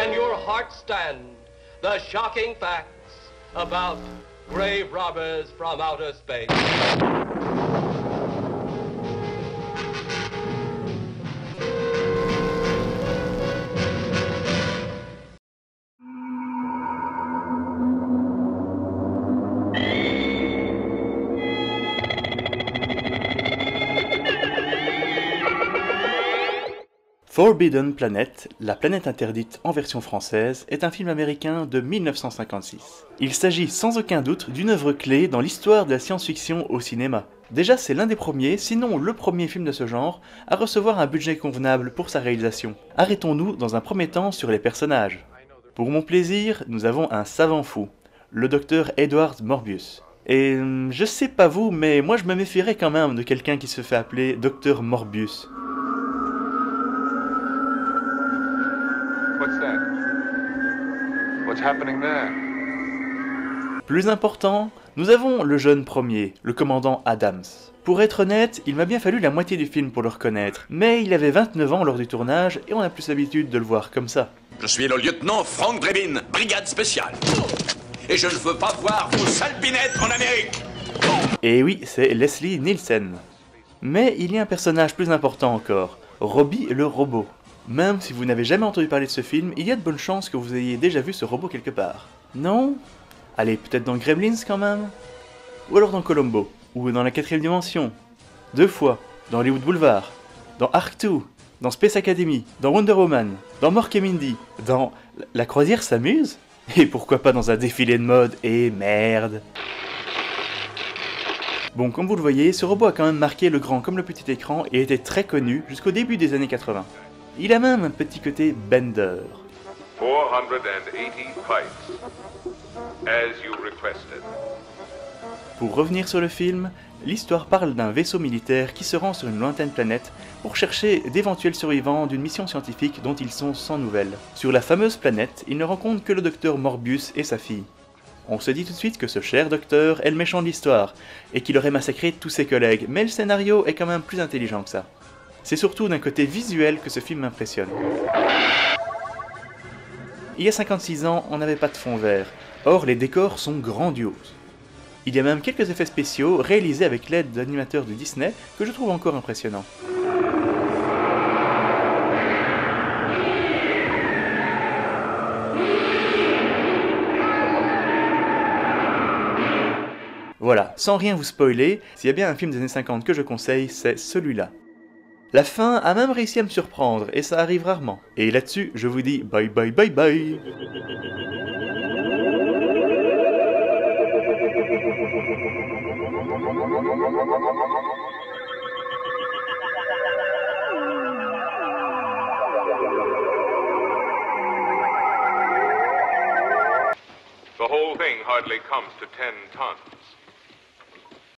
Can your heart stand the shocking facts about grave robbers from outer space? Forbidden Planet, la planète interdite en version française, est un film américain de 1956. Il s'agit sans aucun doute d'une œuvre clé dans l'histoire de la science-fiction au cinéma. Déjà, c'est l'un des premiers, sinon le premier film de ce genre, à recevoir un budget convenable pour sa réalisation. Arrêtons-nous dans un premier temps sur les personnages. Pour mon plaisir, nous avons un savant fou, le docteur Edward Morbius. Et je sais pas vous, mais moi je me méfierais quand même de quelqu'un qui se fait appeler Docteur Morbius. What's that? What's happening there? Plus important, nous avons le jeune premier, le commandant Adams. Pour être honnête, il m'a bien fallu la moitié du film pour le reconnaître, mais il avait 29 ans lors du tournage et on a plus l'habitude de le voir comme ça. Je suis le lieutenant Frank Drebin, brigade spéciale. Et je ne veux pas voir vos salpinettes en Amérique. Et oui, c'est Leslie Nielsen. Mais il y a un personnage plus important encore, Robbie le robot. Même si vous n'avez jamais entendu parler de ce film, il y a de bonnes chances que vous ayez déjà vu ce robot quelque part. Non? Allez, peut-être dans Gremlins quand même? Ou alors dans Columbo? Ou dans la 4ème dimension? 2 fois? Dans Hollywood Boulevard? Dans Arc 2? Dans Space Academy? Dans Wonder Woman? Dans Mork et Mindy? Dans La croisière s'amuse? Et pourquoi pas dans un défilé de mode? Et merde! Bon, comme vous le voyez, ce robot a quand même marqué le grand comme le petit écran et était très connu jusqu'au début des années 80. Il a même un petit côté Bender. 480 pipes, as you requested. Pour revenir sur le film, l'histoire parle d'un vaisseau militaire qui se rend sur une lointaine planète pour chercher d'éventuels survivants d'une mission scientifique dont ils sont sans nouvelles. Sur la fameuse planète, il ne rencontre que le docteur Morbius et sa fille. On se dit tout de suite que ce cher docteur est le méchant de l'histoire, et qu'il aurait massacré tous ses collègues, mais le scénario est quand même plus intelligent que ça. C'est surtout d'un côté visuel que ce film m'impressionne. Il y a 56 ans, on n'avait pas de fond vert, or les décors sont grandioses. Il y a même quelques effets spéciaux réalisés avec l'aide d'animateurs de Disney que je trouve encore impressionnants. Voilà, sans rien vous spoiler, s'il y a bien un film des années 50 que je conseille, c'est celui-là. La fin a même réussi à me surprendre, et ça arrive rarement. Et là-dessus, je vous dis bye bye bye bye. The whole thing hardly comes to 10 tons.